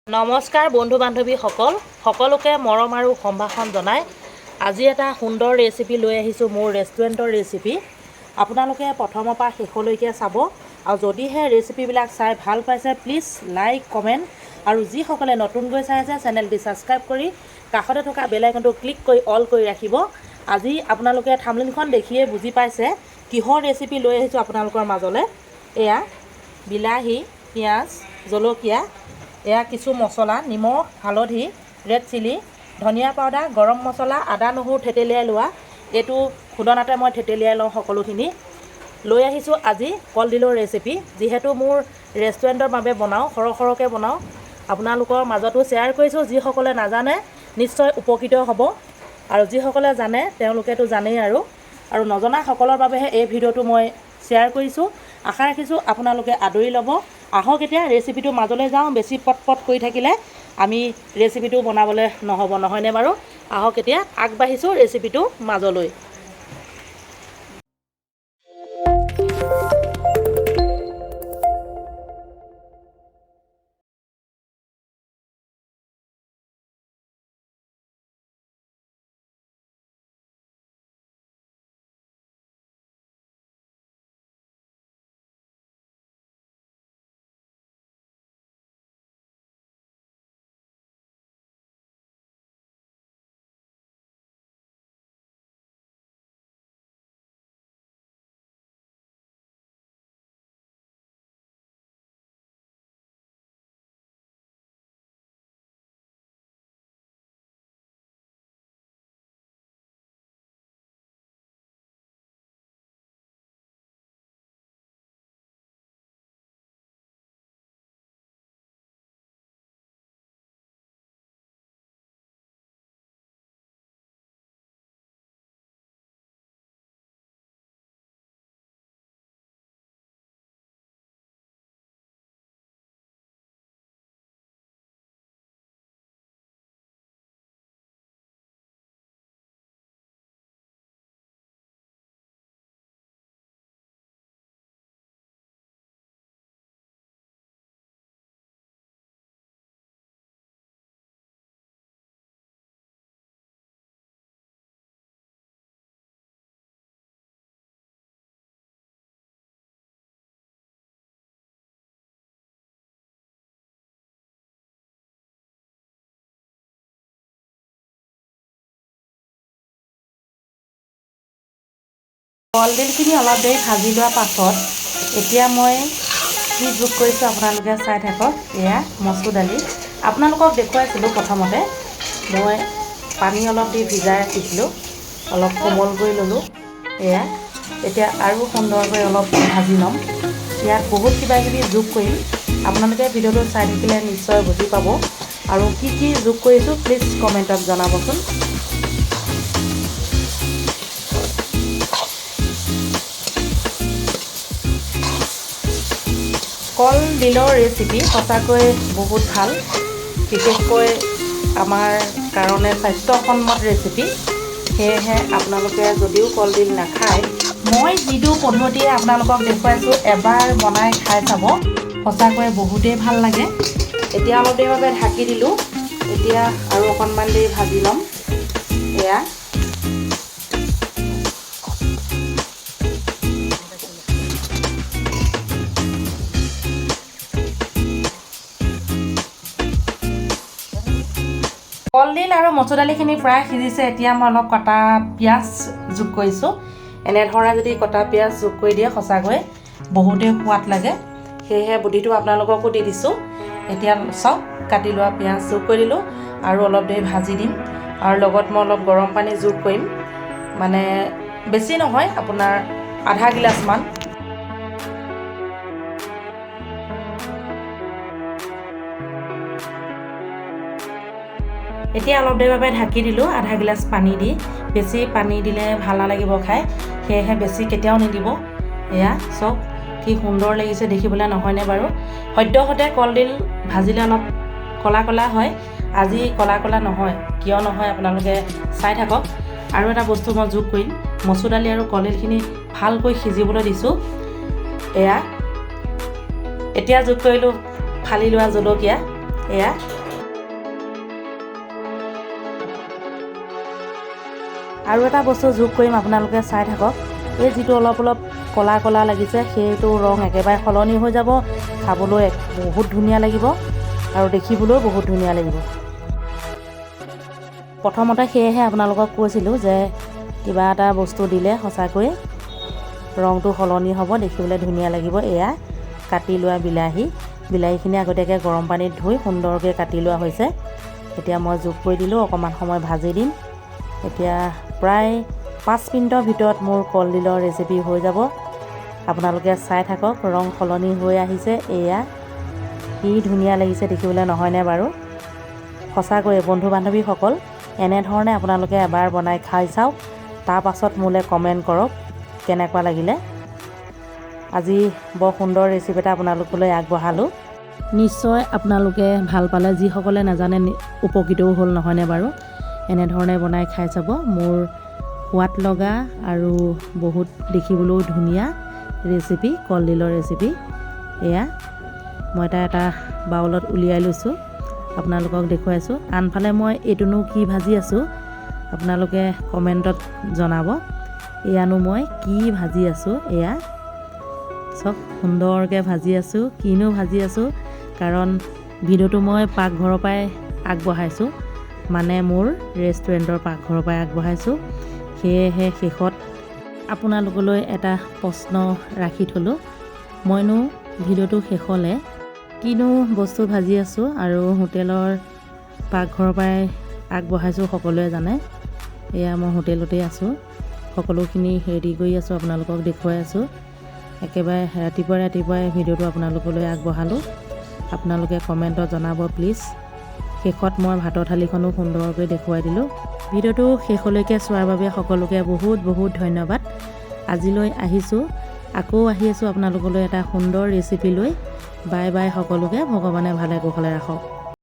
নমস্কাৰ বন্ধু বান্ধৱীসকল, সকলোকে মৰম আৰু সম্ভাষণ জনাই আজি এটা সুন্দৰ ৰেচিপি লৈ আহিছোঁ। মোৰ ৰেষ্টুৰেণ্টৰ ৰেচিপি আপোনালোকে প্ৰথমৰ পৰা শেষলৈকে চাব। আৰু যদিহে ৰেচিপিবিলাক চাই ভাল পাইছে প্লিজ লাইক কমেণ্ট আৰু যিসকলে নতুনকৈ চাই আছে চেনেলটি ছাবস্ক্ৰাইব কৰি কাষতে থকা বেল আইকনটো ক্লিক কৰি অল কৰি ৰাখিব। আজি আপোনালোকে থাম্বনেইলখন দেখিয়ে বুজি পাইছে কিহৰ ৰেচিপি লৈ আহিছোঁ আপোনালোকৰ মাজলৈ। এয়া বিলাহী, পিঁয়াজ, জলকীয়া, এয়া কিছু মছলা, নিমখ, হালধি, ৰেড চিলি, ধনিয়া পাউডাৰ, গৰম মছলা, আদা নহৰু থেতেলিয়াই লোৱা। এইটো খুদনাতে মই থেতেলিয়াই লওঁ সকলোখিনি। লৈ আহিছোঁ আজি কলডিলৰ ৰেচিপি। যিহেতু মোৰ ৰেষ্টুৰেণ্টৰ বাবে বনাওঁ, সৰহকৈ বনাওঁ, আপোনালোকৰ মাজতো শ্বেয়াৰ কৰিছোঁ। যিসকলে নাজানে নিশ্চয় উপকৃত হ'ব আৰু যিসকলে জানে তেওঁলোকেতো জানেই আৰু নজনাসকলৰ বাবেহে এই ভিডিঅ'টো মই শ্বেয়াৰ কৰিছোঁ। আশা ৰাখিছোঁ আপোনালোকে আদৰি ল'ব। আহক এতিয়া ৰেচিপিটো মাজলৈ যাওঁ। বেছি পট কৰি থাকিলে আমি ৰেচিপিটো বনাবলৈ নহ'ব, নহয়নে বাৰু? আহক এতিয়া আগবাঢ়িছোঁ ৰেচিপিটো মাজলৈ। কলডিলখিনি অলপ দেৰি ভাজি লোৱাৰ পাছত এতিয়া মই কি যোগ কৰিছোঁ আপোনালোকে চাই থাকক। এয়া মচুৰ দালি আপোনালোকক দেখুৱাইছিলোঁ। প্ৰথমতে মই পানী অলপ দি ভিজাই ৰাখিছিলোঁ, অলপ কোমল কৰি ল'লোঁ। এয়া এতিয়া আৰু সুন্দৰকৈ অলপ ভাজি ল'ম। ইয়াত বহুত কিবাকিবি যোগ কৰিম, আপোনালোকে ভিডিঅ'টো চাই থাকিলে নিশ্চয় বুজি পাব। আৰু কি যোগ কৰিছোঁ প্লিজ কমেণ্টত জনাবচোন। কলডিলৰ ৰেচিপি সঁচাকৈ বহুত ভাল, বিশেষকৈ আমাৰ কাৰণে স্বাস্থ্যসন্মত ৰেচিপি। সেয়েহে আপোনালোকে যদিও কলডিল নাখায়, মই যিটো পদ্ধতিৰে আপোনালোকক দেখুৱাইছোঁ এবাৰ বনাই খাই চাব, সঁচাকৈ বহুতেই ভাল লাগে। এতিয়া অলপ দেৰিৰ বাবে ঢাকি দিলোঁ। এতিয়া আৰু অকণমান দেৰি ভাজি ল'ম। এয়া কলডিল আৰু মচুৰ দালিখিনি প্ৰায় সিজিছে। এতিয়া মই অলপ কটা পিঁয়াজ যোগ কৰিছোঁ। এনেধৰণে যদি কটা পিঁয়াজ যোগ কৰি দিয়ে সঁচাকৈ বহুতেই সোৱাদ লাগে। সেয়েহে বুদ্ধিটো আপোনালোককো দি দিছোঁ। এতিয়া চাওক, কাটি লোৱা পিঁয়াজ যোগ কৰি দিলোঁ আৰু অলপ দেৰি ভাজি দিম। আৰু লগত মই অলপ গৰম পানী যোগ কৰিম, মানে বেছি নহয়, আপোনাৰ আধা গিলাচমান। এতিয়া অলপ দেৰিৰ বাবে ঢাকি দিলোঁ আধা গিলাচ পানী দি। বেছি পানী দিলে ভাল নালাগিব খাই, সেয়েহে বেছি কেতিয়াও নিদিব। এয়া চাওক কি সুন্দৰ লাগিছে দেখিবলৈ, নহয়নে বাৰু? সদ্যহতে কলডিল ভাজিলে অলপ ক'লা হয়। আজি ক'লা নহয়, কিয় নহয় আপোনালোকে চাই থাকক। আৰু এটা বস্তু মই যোগ কৰিম, মচুৰ দালি আৰু কলডিলখিনি ভালকৈ সিজিবলৈ দিছোঁ। এয়া এতিয়া যোগ কৰিলোঁ ফালি লোৱা জলকীয়া। এয়া আৰু এটা বস্তু যোগ কৰিম, আপোনালোকে চাই থাকক। এই যিটো অলপ অলপ ক'লা ক'লা লাগিছে সেইটো ৰং একেবাৰে সলনি হৈ যাব। খাবলৈ বহুত ধুনীয়া লাগিব আৰু দেখিবলৈও বহুত ধুনীয়া লাগিব। প্ৰথমতে সেয়েহে আপোনালোকক কৈছিলোঁ যে কিবা এটা বস্তু দিলে সঁচাকৈ ৰংটো সলনি হ'ব, দেখিবলৈ ধুনীয়া লাগিব। এয়া কাটি লোৱা বিলাহীখিনি আগতীয়াকৈ গৰম পানীত ধুই সুন্দৰকৈ কাটি লোৱা হৈছে। এতিয়া মই যোগ কৰি দিলোঁ, অকণমান সময় ভাজি দিম। এতিয়া প্ৰায় 5 মিনিটৰ ভিতৰত মোৰ কলডিলৰ ৰেচিপি হৈ যাব। আপোনালোকে চাই থাকক, ৰং সলনি হৈ আহিছে। এয়া কি ধুনীয়া লাগিছে দেখিবলৈ, নহয়নে বাৰু? সঁচাকৈয়ে বন্ধু বান্ধৱীসকল, এনেধৰণে আপোনালোকে এবাৰ বনাই খাই চাওক, তাৰ পাছত মোলৈ কমেণ্ট কৰক কেনেকুৱা লাগিলে। আজি বৰ সুন্দৰ ৰেচিপি এটা আপোনালোকলৈ আগবঢ়ালোঁ। নিশ্চয় আপোনালোকে ভাল পালে, যিসকলে নাজানে উপকৃতও হ'ল, নহয়নে বাৰু? এনেধৰণে বনাই খাই চাব। মোৰ সোৱাদ লগা আৰু বহুত দেখিবলৈও ধুনীয়া ৰেচিপি, কলডিলৰ ৰেচিপি। এয়া মই এটা বাউলত উলিয়াই লৈছোঁ, আপোনালোকক দেখুৱাইছোঁ। আনফালে মই এইটোনো কি ভাজি আছোঁ আপোনালোকে কমেণ্টত জনাব। এয়ানো মই কি ভাজি আছোঁ। এয়া চব সুন্দৰকৈ ভাজি আছোঁ। কিনো ভাজি আছোঁ, কাৰণ ভিডিঅ'টো মই পাকঘৰৰ পৰাই আগবঢ়াইছোঁ, মানে মোৰ ৰেষ্টুৰেণ্টৰ পাকঘৰৰ পৰাই আগবঢ়াইছোঁ। সেয়েহে শেষত আপোনালোকলৈ এটা প্ৰশ্ন ৰাখি থ'লোঁ, মইনো ভিডিঅ'টো শেষলৈ কিনো বস্তু ভাজি আছোঁ আৰু হোটেলৰ পাকঘৰৰ পৰাই আগবঢ়াইছোঁ, সকলোৱে জানে। এয়া মই হোটেলতেই আছোঁ, সকলোখিনি ৰেডি কৰি আছোঁ, আপোনালোকক দেখুৱাই আছোঁ। একেবাৰে ৰাতিপুৱাই ভিডিঅ'টো আপোনালোকলৈ আগবঢ়ালোঁ। আপোনালোকে কমেণ্টত জনাব প্লিজ। শেষত মই ভাতৰ থালিখনো সুন্দৰকৈ দেখুৱাই দিলোঁ। ভিডিঅ'টো শেষলৈকে চোৱাৰ বাবে সকলোকে বহুত বহুত ধন্যবাদ। আজিলৈ আহিছোঁ, আকৌ আহি আছোঁ আপোনালোকলৈ এটা সুন্দৰ ৰেচিপি লৈ। বাই বাই সকলোকে, ভগৱানে ভালে কুশলে ৰাখক।